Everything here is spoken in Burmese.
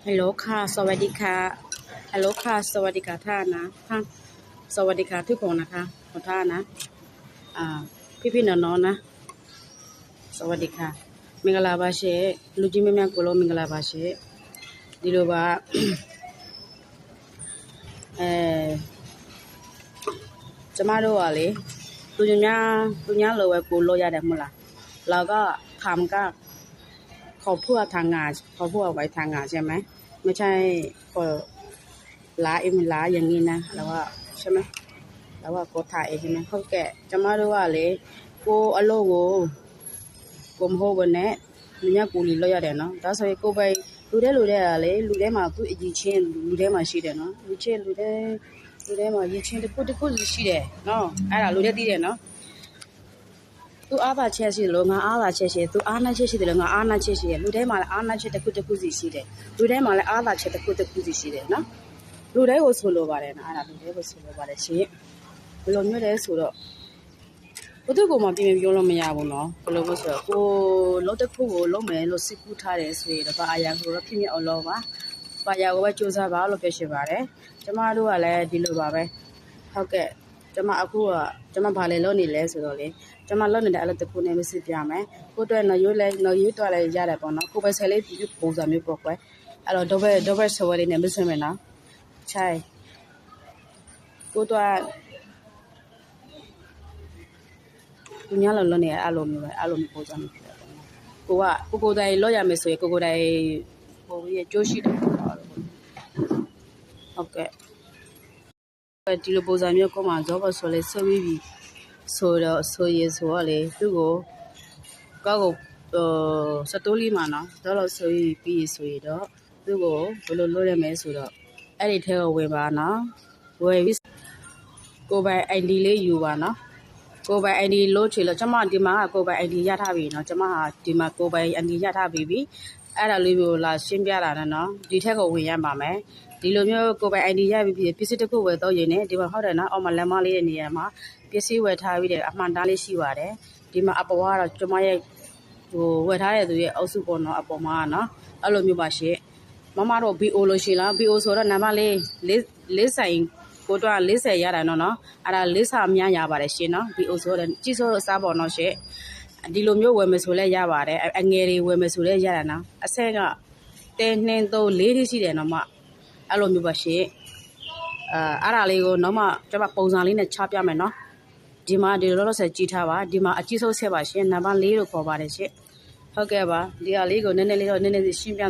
ฮัลโหลค่ะสวัสดีค่ะฮัลโหลค่ะสวัสดีค่ะท่านนะท่านสวัสดีค่ะทุกคนนะคะขอท่านนะพี่ๆน้องๆนะสวัสดีค่ะမင်္ဂလာပါရှင်လူကြီးမင်းများကိုလုံးမင်္ဂလာပါရှင်ဒီလိုပါကျမတို့ကလေလူကြီးများလိုပဲကိုလို့ရတယ်မဟုတ်လားเราก็ทำก็เขาเพื่อทางงานเขาเพื่อไว้ทางงานใช่ไหมไม่ใช่ก็ล้าเอ็มล้าอย่างนี้นะแล้วว่าใช่ไหมแล้วว่าก็ถ่ายเองใช่ไหมเขาแกะจะมาดูว่าเลยกูอโลกูมโหวันนี้လူများကိုလီလောက်ရတယ်နော်ဒါဆိုရင်ကိုယ်ပိုင်လူတဲ့လေလူထဲမှာသူ့အကြီးချင်းလူထဲမှာရှိတယ်နော်လူထဲမှာရချင်းတစ်ခုရှိတယ်နော်အဲ့ဒါလူတဲ့သိတယ်နော်သူအားသာချက်ရှိတယ်လို့ငါအားသာချက်ရှိတယ်သူအားနာချက်ရှိတယ်လို့ငါအားနာချက်ရှိတယ်လူထဲမှာလည်းအားနာချက်တစ်ခုစီရှိတယ်လူထဲမှာလည်းအားသာချက်တစ်ခုစီရှိတယ်နော်လူတိုင်းကိုဆိုလိုပါတယ်နော်အဲ့ဒါလူတိုင်းကိုဆိုလိုပါတယ်ရှင်ဘယ်လိုမျိုးလဲဆိုတော့ဘုသူ့ကိုမှပြင်ပြောလို့မရဘူးနော်ဘယ်လိုလို့ဆိုတော့ကိုလုံးတစ်ခုကိုလုံးမယ်လို့စစ်ကူးထားတယ်ဆိုရင်တော့အာရကိုတော့ဖြစ်မြအောင်လို့ပါဘာရကိုပဲစူးစမ်းပါလို့ပြောရှိပါတယ်ကျမတို့ကလည်းဒီလိုပါပဲဟုတ်ကဲ့ကျမအခုကကျမဘာလဲလုပ်နေလဲဆိုတော့လေကျမလုပ်နေတဲ့အလုပ်တစ်ခုနဲ့မစစ်ပြမယ်ကိုအတွက်နော်ရွေးတော့လဲရတယ်ပေါ့နော်ကိုပဲဆယ်လေးဒီပုံစံမျိုးပေါ့ကွယ်အဲ့တော့ဒုဘက်ဆော်ဝဲလေးနဲ့မစင်မယ်နော်ချိုင်ကိုတော့သူများလောနေအဲ့လိုမျိုးပဲအဲ့လိုမျိုးပုံစံမျိုးဖြစ်တယ်ကိုတိုင်လောရမယ်ဆိုရင်ကိုတိုင်ဟိုရကြိုးရှိတယ်ဟုတ်ကဲ့ဒီလိုပုံစံမျိုးကိုမှဇောဘဆိုလဲဆွေးပြီးဆိုတော့လေသူ့ကိုကောက်ကိုစတိုးလေးမှာနော်တော့ဆွေးပြီးဆိုရင်တော့သူ့ကိုဘယ်လိုလုပ်ရမလဲဆိုတော့အဲ့ဒီထဲကိုဝင်ပါနော်ဝယ်ပြီးကိုပိုင် ID လေးယူပါနော်ကိုပိုင် ID လို့ချေလို့ကျမဒီမှာကိုပိုင် ID ရထားပြီနော်ကျမဟာဒီမှာကိုပိုင် ID ရထားပြီအဲ့ဒါလေးမျိုးလာရှင်းပြတာနော်ဒီထက်ကိုဝင်ရပါမယ်ဒီလိုမျိုးကိုပိုင် ID ရပြီပစ္စည်းတစ်ခုဝယ်တော့ရင်ねဒီမှာဟုတ်တယ်နော်အောက်မှာလမ်းမလေးရဲ့နေရာမှာပစ္စည်းဝယ်ထားပြီးတယ်အမှန်တမ်းလေးရှိပါတယ်ဒီမှာအပေါ်ကတော့ကျမရဲ့ဟိုဝယ်ထားတဲ့သူရဲ့အုပ်စုပေါ်နော်အပေါ်မှာနော်အဲ့လိုမျိုးပါရှင့်မမတို့ BO လို့ရှိလား BO ဆိုတော့နံပါတ်လေးဆိုင်ကိုတော့40ရတာနော်အဲ့ဒါလေးစာများရပါတယ်ရှင်နော် BO ဆိုတော့ကြီးစိုးအစားပေါ်နော်ရှင့်ဒီလိုမျိုးဝယ်မယ်ဆိုလဲရပါတယ်အငယ်တွေဝယ်မယ်ဆိုလဲရတာနော်အဆက်ကတဲနှင်းသုံး၄ထိရှိတယ်နော်မအဲ့လိုမျိုးပါရှင်အဲ့ဒါလေးကိုတော့မှကျွန်မပုံစံလေးနဲ့ချပြမယ်နော်ဒီမှာဒီလိုဆက်ကြည့်ထားပါဒီမှာအကြီးဆုံးဆက်ပါရှင်နံပါတ်4လို့ခေါ်ပါတယ်ရှင်ဟုတ်ကဲ့ပါဒီဟာလေးကိုနည်းနည်းလေးရှင်းပြ